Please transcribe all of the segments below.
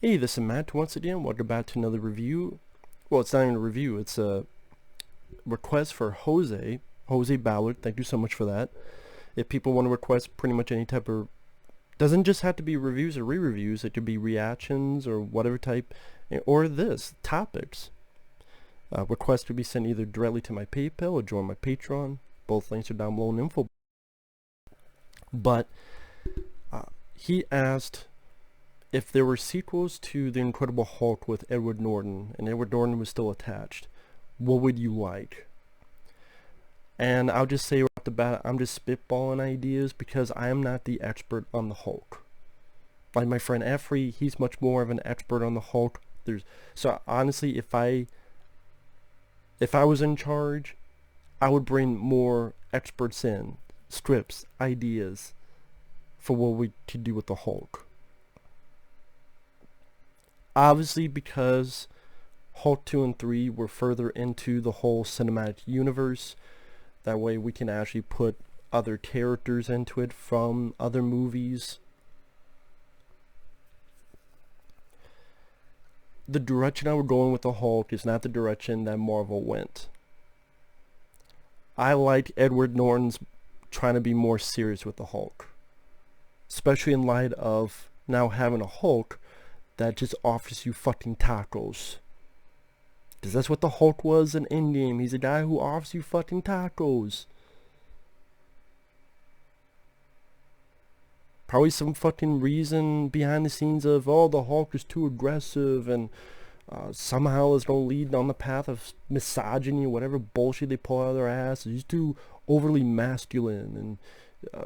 Hey, this is Matt once again. Welcome back to another review. Well, it's not even a review. It's a request for Jose Ballard. Thank you so much for that. If people want to request pretty much any type of, doesn't just have to be reviews or re-reviews. It could be reactions or whatever type, or this topics. Requests to be sent either directly to my PayPal or join my Patreon. Both links are down below in the info. But he asked if there were sequels to The Incredible Hulk with Edward Norton, and Edward Norton was still attached, what would you like? And I'll just say right off the bat, I'm just spitballing ideas because I am not the expert on the Hulk. Like my friend Effrey, he's much more of an expert on the Hulk. So honestly, if I was in charge, I would bring more experts in, scripts, ideas for what we could do with the Hulk. Obviously, because Hulk 2 and 3 were further into the whole cinematic universe, that way we can actually put other characters into it from other movies. The direction I would go in with the Hulk is not the direction that Marvel went. I like Edward Norton's trying to be more serious with the Hulk, especially in light of now having a Hulk that just offers you fucking tacos. Because that's what the Hulk was in Endgame. He's a guy who offers you fucking tacos. Probably some fucking reason behind the scenes of, oh, the Hulk is too aggressive and somehow is going to lead on the path of misogyny or whatever bullshit they pull out of their ass. He's too overly masculine and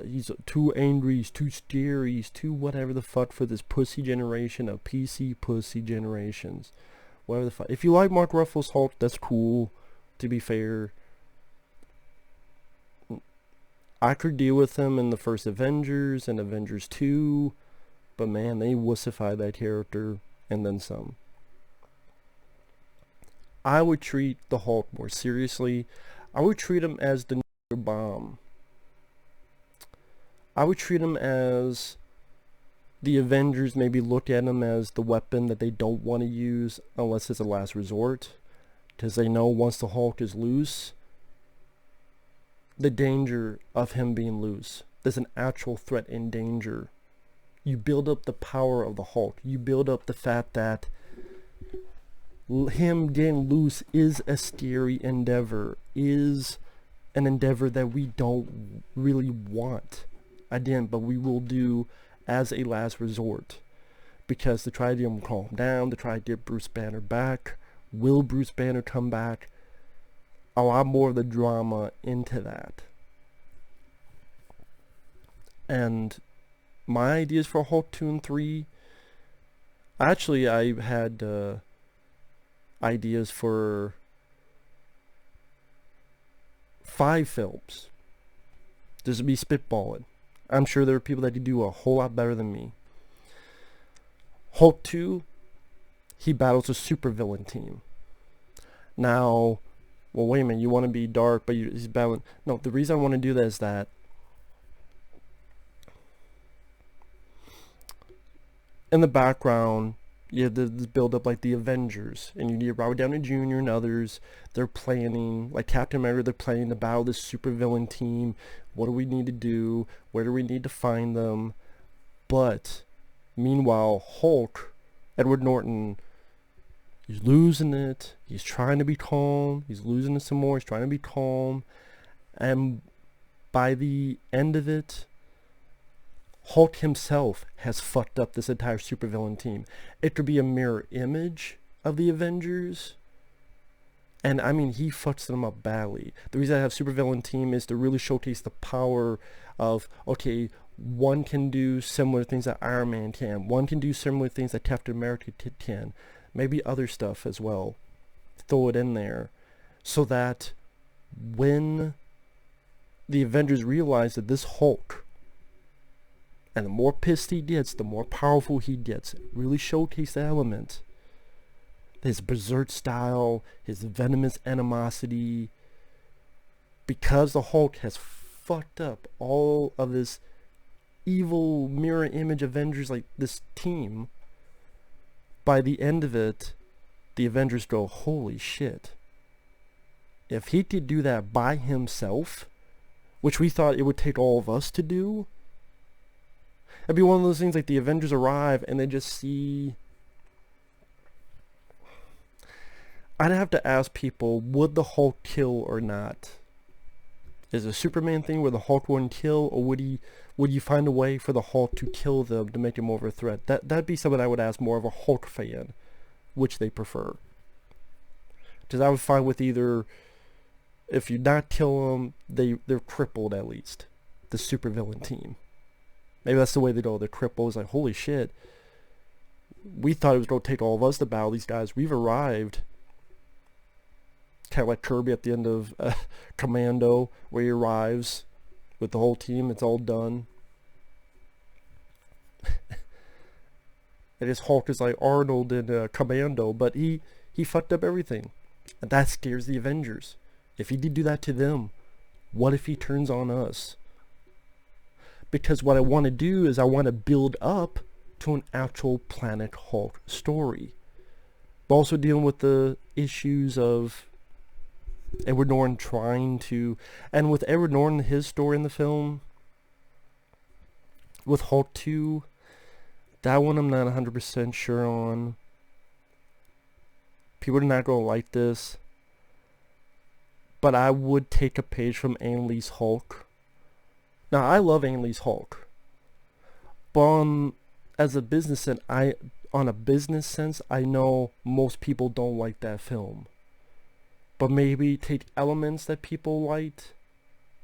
he's too angry, he's too scary, he's too whatever the fuck for this pussy generation of PC pussy generations. Whatever the fuck. If you like Mark Ruffalo's Hulk, that's cool, to be fair. I could deal with him in the first Avengers and Avengers 2, but man, they wussified that character and then some. I would treat the Hulk more seriously. I would treat him as the nuclear bomb. I would treat him as the Avengers maybe look at him as the weapon that they don't want to use unless it's a last resort. Because they know once the Hulk is loose, the danger of him being loose. There's an actual threat and danger. You build up the power of the Hulk. You build up the fact that him getting loose is a scary endeavor, is an endeavor that we don't really want. Again, but we will do as a last resort. Because to try to get him to calm down, to try to get Bruce Banner back. Will Bruce Banner come back? A lot more of the drama into that. And my ideas for Hulk 2 and 3, actually I had ideas for 5 films. This would be spitballing. I'm sure there are people that could do a whole lot better than me. Hulk 2, he battles a supervillain team. Now, well, wait a minute, you want to be dark, but he's battling... No, the reason I want to do that is that in the background, you have this build up like the Avengers, and you need Robert Downey Jr. and others. They're planning, like Captain America, they're planning to battle this supervillain team. What do we need to do? Where do we need to find them? But meanwhile, Hulk, Edward Norton, he's losing it. He's trying to be calm. He's losing it some more. He's trying to be calm. And by the end of it, Hulk himself has fucked up this entire supervillain team. It could be a mirror image of the Avengers. And I mean, he fucks them up badly. The reason I have supervillain team is to really showcase the power of, okay, one can do similar things that Iron Man can. One can do similar things that Captain America can. Maybe other stuff as well. Throw it in there. So that when the Avengers realize that this Hulk, and the more pissed he gets, the more powerful he gets. Really showcase the element. His berserk style, his venomous animosity. Because the Hulk has fucked up all of this evil mirror image Avengers, like this team, by the end of it, the Avengers go, holy shit. If he could do that by himself, which we thought it would take all of us to do, it'd be one of those things like the Avengers arrive and they just see... I'd have to ask people, would the Hulk kill or not? Is it a Superman thing where the Hulk wouldn't kill, or would you find a way for the Hulk to kill them to make him more of a threat? That'd be something I would ask more of a Hulk fan, which they prefer. Because I would find with either, if you not kill them, they're crippled at least. The supervillain team. Maybe that's the way they go. They're crippled. It's like, holy shit. We thought it was going to take all of us to battle these guys. We've arrived. Kind of like Kirby at the end of Commando, where he arrives with the whole team. It's all done. And his Hulk is like Arnold in Commando, but he fucked up everything. And that scares the Avengers. If he did do that to them, what if he turns on us? Because what I want to do is I want to build up to an actual Planet Hulk story. But also dealing with the issues of Edward Norton trying to... And with Edward Norton, his story in the film, with Hulk 2, that one I'm not 100% sure on. People are not going to like this. But I would take a page from Ang Lee's Hulk. Now, I love Ang Lee's Hulk. But as a business on a business sense, I know most people don't like that film. But maybe take elements that people liked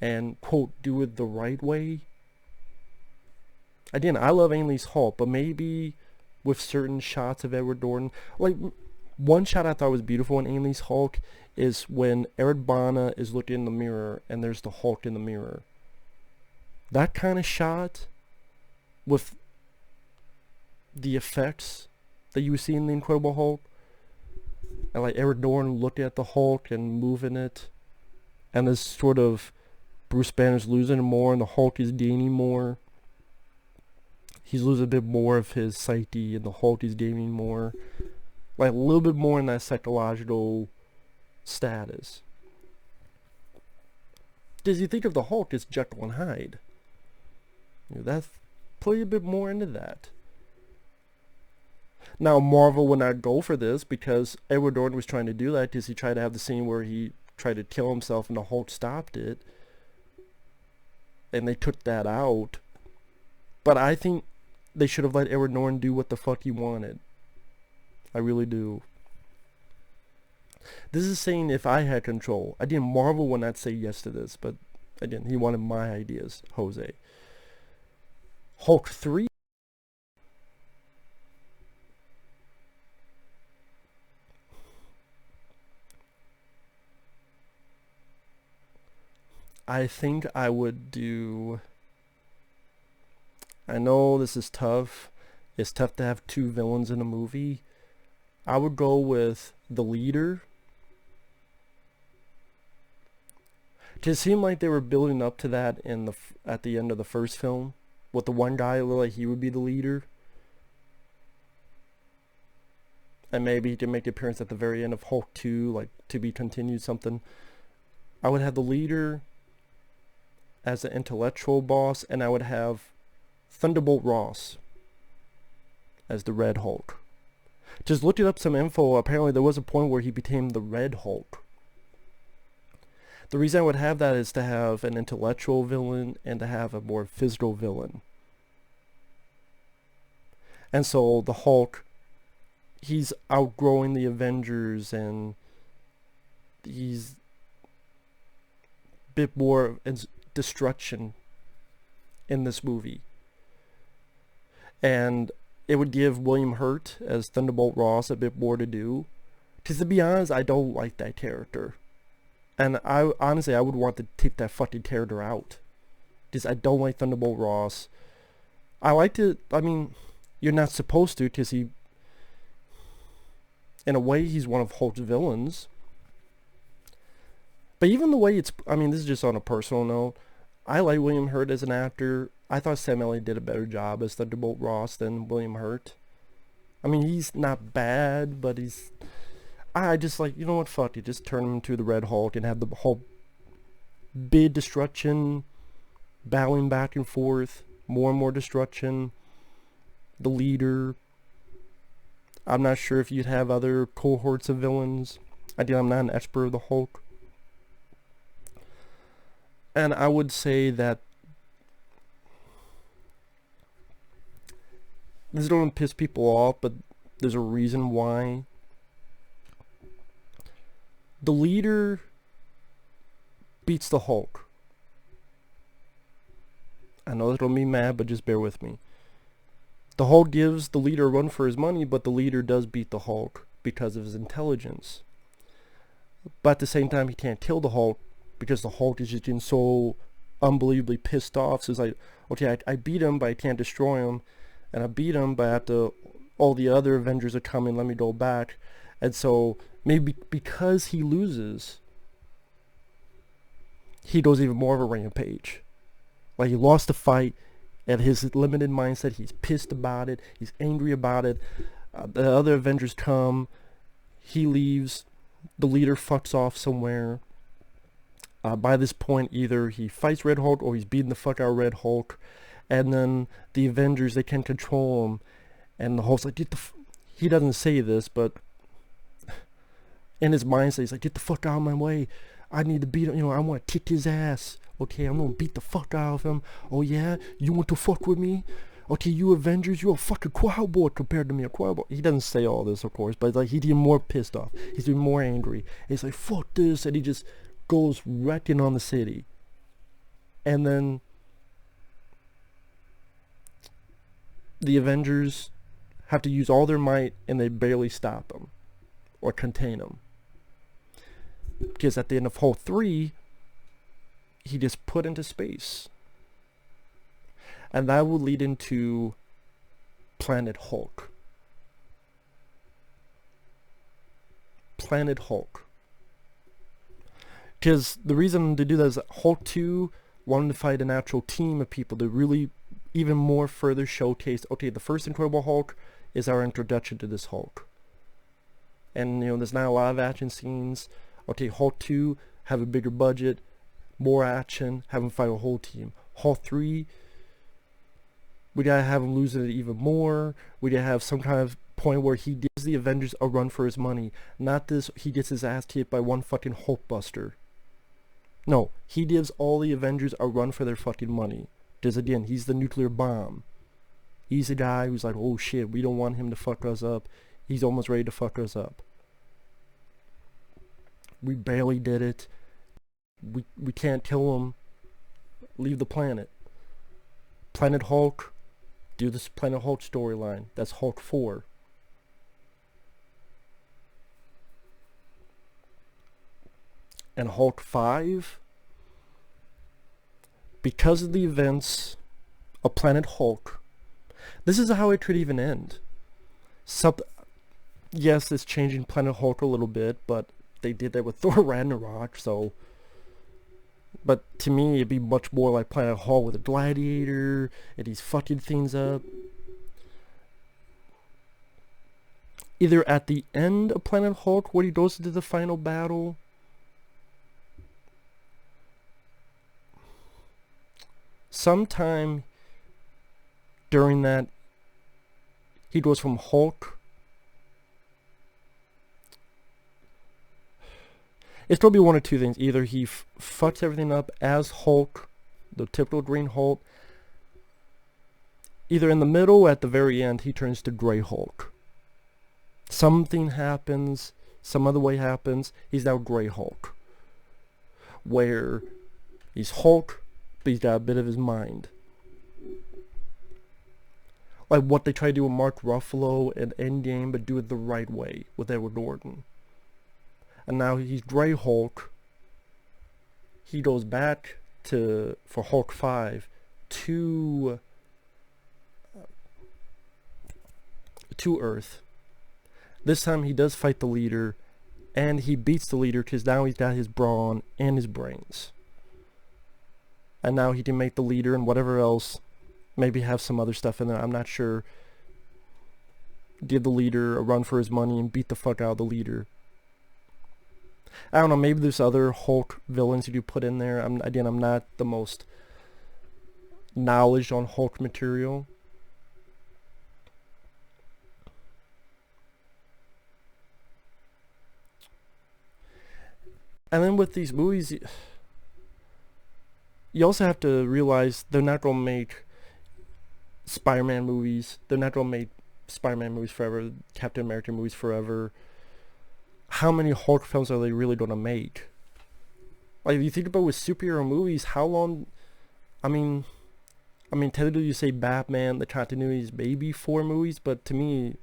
and, quote, do it the right way. Again, I love Ang Lee's Hulk, but maybe with certain shots of Edward Norton. Like, one shot I thought was beautiful in Ang Lee's Hulk is when Eric Bana is looking in the mirror and there's the Hulk in the mirror. That kind of shot with the effects that you see in The Incredible Hulk, and like Edward Norton looking at the Hulk and moving it, and this sort of Bruce Banner's losing more and the Hulk is gaining more. He's losing a bit more of his psyche and the Hulk is gaining more. Like a little bit more in that psychological status. Because you think of the Hulk as Jekyll and Hyde. That's play a bit more into that. Now Marvel would not go for this because Edward Norton was trying to do that because he tried to have the scene where he tried to kill himself and the Hulk stopped it. And they took that out. But I think they should have let Edward Norton do what the fuck he wanted. I really do. This is saying if I had control. Again, Marvel would not say yes to this, but again, he wanted my ideas, Jose. Hulk 3. I think I would do... I know this is tough. It's tough to have two villains in a movie. I would go with the leader. It seemed like they were building up to that in at the end of the first film. With the one guy, it looked like he would be the leader. And maybe he could make an appearance at the very end of Hulk 2, like to be continued something. I would have the leader as an intellectual boss, and I would have Thunderbolt Ross as the Red Hulk. Just looking up some info, apparently there was a point where he became the Red Hulk. The reason I would have that is to have an intellectual villain and to have a more physical villain. And so the Hulk, he's outgrowing the Avengers and he's a bit more destruction in this movie. And it would give William Hurt as Thunderbolt Ross a bit more to do. Because to be honest, I don't like that character. And I honestly, I would want to take that fucking character out. Because I don't like Thunderbolt Ross. I like to, I mean, you're not supposed to, because he, in a way, he's one of Hulk's villains. But even the way it's, I mean, this is just on a personal note. I like William Hurt as an actor. I thought Sam Elliott did a better job as Thunderbolt Ross than William Hurt. I mean, he's not bad, but I just like, you know what, fuck it, just turn him into the Red Hulk and have the whole big destruction, battling back and forth, more and more destruction, the leader. I'm not sure if you'd have other cohorts of villains. Again, I'm not an expert of the Hulk. And I would say that this don't piss people off, but there's a reason why. The leader beats the Hulk. I know that'll be mad, but just bear with me. The Hulk gives the leader a run for his money, but the leader does beat the Hulk because of his intelligence. But at the same time, he can't kill the Hulk because the Hulk is just getting so unbelievably pissed off. So it's like, okay, I beat him, but I can't destroy him. And I beat him, but after all the other Avengers are coming, let me go back. And so maybe because he loses, he goes even more of a rampage. Like, he lost the fight. At his limited mindset, he's pissed about it. He's angry about it. The other Avengers come. He leaves. The leader fucks off somewhere. By this point, either he fights Red Hulk or he's beating the fuck out of Red Hulk. And then the Avengers, they can't control him. And the Hulk's like, he doesn't say this, but in his mindset, he's like, get the fuck out of my way. I need to beat him. I want to kick his ass. Okay, I'm gonna beat the fuck out of him. Oh yeah? You want to fuck with me? Okay, you Avengers, you're a fucking cowboy compared to me, a cowboy. He doesn't say all this, of course, but like, he's even more pissed off. He's even more angry. And he's like, fuck this, and he just goes wrecking on the city. And then the Avengers have to use all their might, and they barely stop him or contain him. Because at the end of Hulk 3, he gets put into space. And that will lead into Planet Hulk. Planet Hulk. Because the reason to do that is that Hulk 2 wanted to fight an actual team of people to really even more further showcase, okay, the first Incredible Hulk is our introduction to this Hulk. And, there's not a lot of action scenes. Okay, Hulk 2, have a bigger budget, more action, have him fight a whole team. Hulk 3, we gotta have him losing it even more. We gotta have some kind of point where he gives the Avengers a run for his money. Not this, he gets his ass kicked by one fucking Hulkbuster. No, he gives all the Avengers a run for their fucking money. Because again, he's the nuclear bomb. He's the guy who's like, oh shit, we don't want him to fuck us up. He's almost ready to fuck us up. We barely did it. We can't kill him. Leave the planet. Planet Hulk. Do this Planet Hulk storyline. That's Hulk 4. And Hulk 5, because of the events of Planet Hulk, this is how it could even end. Yes, it's changing Planet Hulk a little bit, but they did that with Thor Ragnarok, so... But to me, it'd be much more like Planet Hulk with a gladiator, and he's fucking things up. Either at the end of Planet Hulk, where he goes into the final battle, sometime during that, he goes from Hulk. It's going to be one of two things. Either he fucks everything up as Hulk, the typical Green Hulk. Either in the middle or at the very end, he turns to Grey Hulk. Something happens, some other way happens, he's now Grey Hulk. Where he's Hulk, but he's got a bit of his mind. Like what they try to do with Mark Ruffalo in Endgame, but do it the right way with Edward Norton. And now he's Grey Hulk. He goes back for Hulk 5 to Earth. This time he does fight the leader, and he beats the leader because now he's got his brawn and his brains. And now he can make the leader and whatever else, maybe have some other stuff in there, I'm not sure. give the leader a run for his money and beat the fuck out of the leader. I don't know, maybe there's other Hulk villains you do put in there. I'm not the most knowledge on Hulk material. And then with these movies, you also have to realize they're not going to make Spider-Man movies. They're not going to make Spider-Man movies forever, Captain America movies forever. How many Hulk films are they really going to make? Like, if you think about with superhero movies, how long... I mean, technically you say Batman, the continuity is maybe 4 movies, but to me,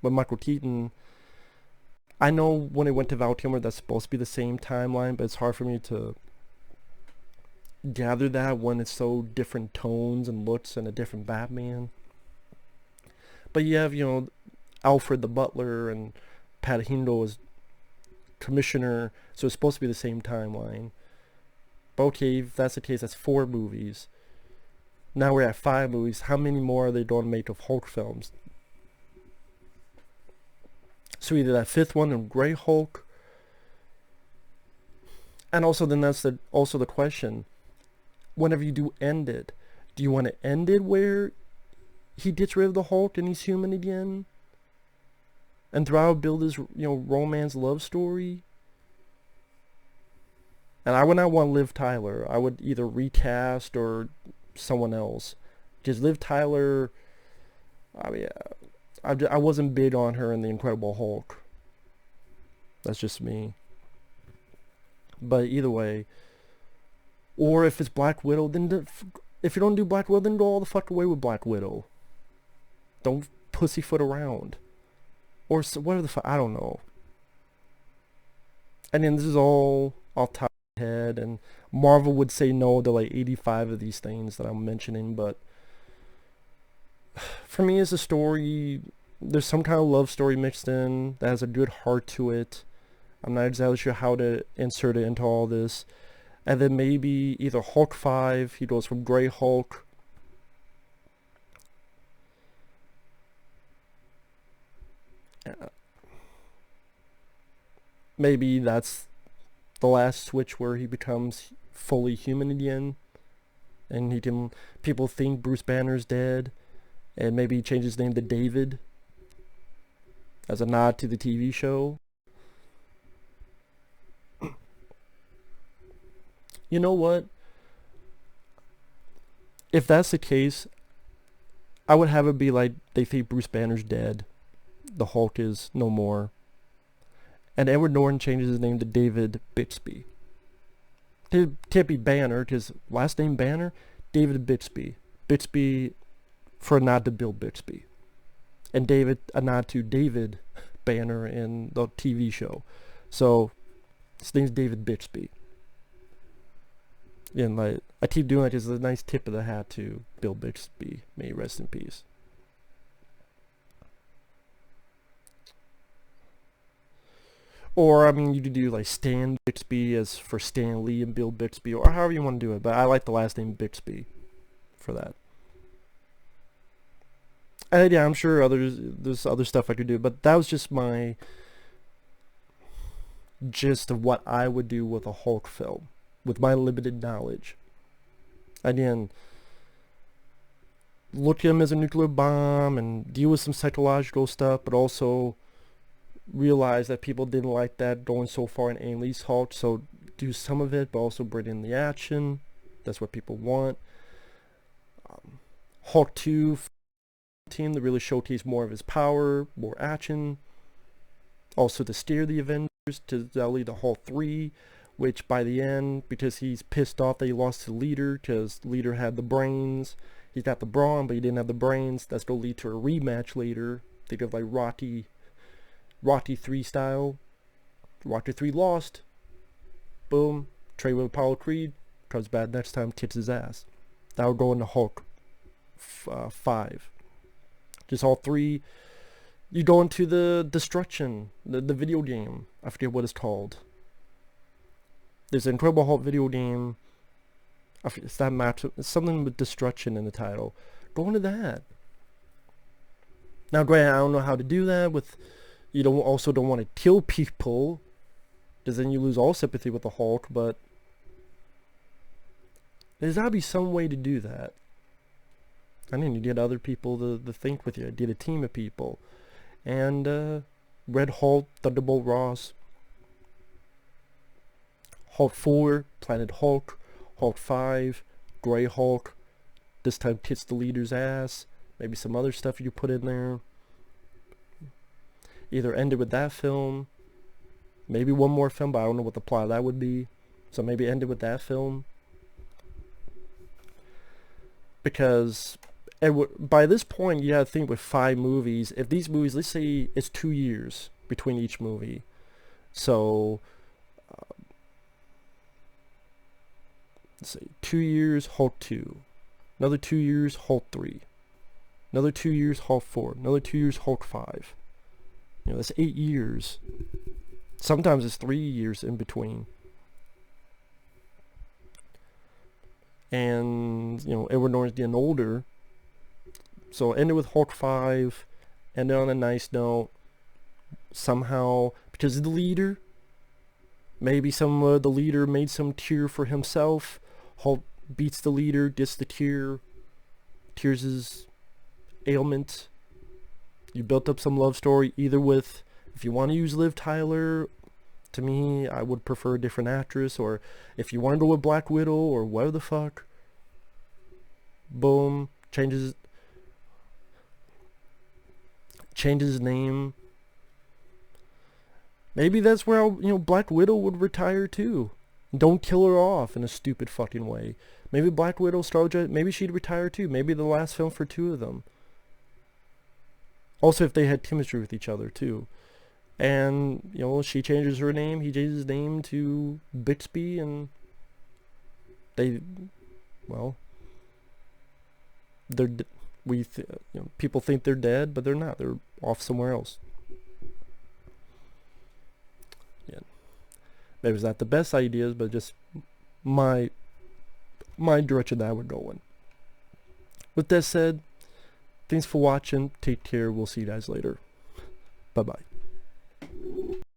with Michael Keaton, I know when it went to Val Kilmer, that's supposed to be the same timeline, but it's hard for me to gather that when it's so different tones and looks and a different Batman. But you have, Alfred the Butler and Pat Hingle as Commissioner, so it's supposed to be the same timeline. But okay, if that's the case, that's 4 movies. Now we're at 5 movies. How many more are they going to make of Hulk films? So either that 5th one of Grey Hulk, and also then that's also the question. Whenever you do end it, do you want to end it where he gets rid of the Hulk and he's human again? And throughout build his, romance love story? And I would not want Liv Tyler. I would either recast or someone else. Because Liv Tyler, I wasn't big on her in The Incredible Hulk. That's just me. But either way. Or if it's Black Widow, then if you don't do Black Widow, then go all the fuck away with Black Widow. Don't pussyfoot around. Or whatever the fuck, I don't know. And then this is all off top of my head, and Marvel would say no to like 85 of these things that I'm mentioning, but for me as a story, there's some kind of love story mixed in that has a good heart to it. I'm not exactly sure how to insert it into all this. And then maybe either Hulk 5, he goes from Grey Hulk. Maybe that's the last switch where he becomes fully human again. And people think Bruce Banner's dead. And maybe he changes his name to David as a nod to the TV show. You know what? If that's the case, I would have it be like they think Bruce Banner's dead. The Hulk is no more. And Edward Norton changes his name to David Bixby. It can't be Banner, because last name Banner, David Bixby. Bixby for a nod to Bill Bixby. And David, a nod to David Banner in the TV show. So, his name's David Bixby. And like, I keep doing it as a nice tip of the hat to Bill Bixby. May he rest in peace. Or, you could do like Stan Bixby as for Stan Lee and Bill Bixby, or however you want to do it. But I like the last name Bixby for that. And yeah, I'm sure there's other stuff I could do, but that was just my gist of what I would do with a Hulk film, with my limited knowledge. Again, look at him as a nuclear bomb and deal with some psychological stuff, but also realize that people didn't like that going so far in Ang Lee's Hulk, so do some of it, but also bring in the action. That's what people want. Hulk 2 team to really showcase more of his power, more action. Also to steer the Avengers to lead to Hulk 3, which by the end, because he's pissed off that he lost to Leader, because Leader had the brains, he got the brawn, but he didn't have the brains. That's going to lead to a rematch later. Think of like Rocky 3 style. Rocky 3 lost. Boom. Trade with Apollo Creed. Comes back next time, kicks his ass. That would go into Hulk 5. Just all 3. You go into the Destruction, the video game. I forget what it's called. There's an Incredible Hulk video game. It's that match. It's something with Destruction in the title. Go into that. Now, granted, I don't know how to do that with, you don't want to kill people, because then you lose all sympathy with the Hulk, but there's gotta be some way to do that. I need to get other people to think with you, get a team of people. And, Red Hulk, Thunderbolt Ross, Hulk 4, Planet Hulk, Hulk 5, Grey Hulk, this time kicks the leader's ass, maybe some other stuff you put in there. Either end it with that film, maybe one more film, but I don't know what the plot of that would be. So maybe end it with that film. Because by this point, you gotta think with 5 movies, if these movies, let's say it's 2 years between each movie. So, let's say 2 years, Hulk 2. Another 2 years, Hulk 3. Another 2 years, Hulk 4. Another 2 years, Hulk 5. That's 8 years. Sometimes it's 3 years in between. And, Edward Norton's getting older. So end it with Hulk 5. End it on a nice note. Somehow, because of the leader, maybe the leader made some cure for himself. Hulk beats the leader, gets the cure, cures his ailment. You built up some love story, either with, if you want to use Liv Tyler, to me, I would prefer a different actress, or if you want to go with Black Widow, or whatever the fuck, boom, changes his name. Maybe that's where, Black Widow would retire too. Don't kill her off in a stupid fucking way. Maybe Black Widow, maybe she'd retire too. Maybe the last film for 2 of them. Also, if they had chemistry with each other too. And, she changes her name, he changes his name to Bixby, and people think they're dead, but they're not. They're off somewhere else. Yeah. Maybe it's not the best ideas, but just my direction that I would go in. With that said, thanks for watching. Take care. We'll see you guys later. Bye-bye.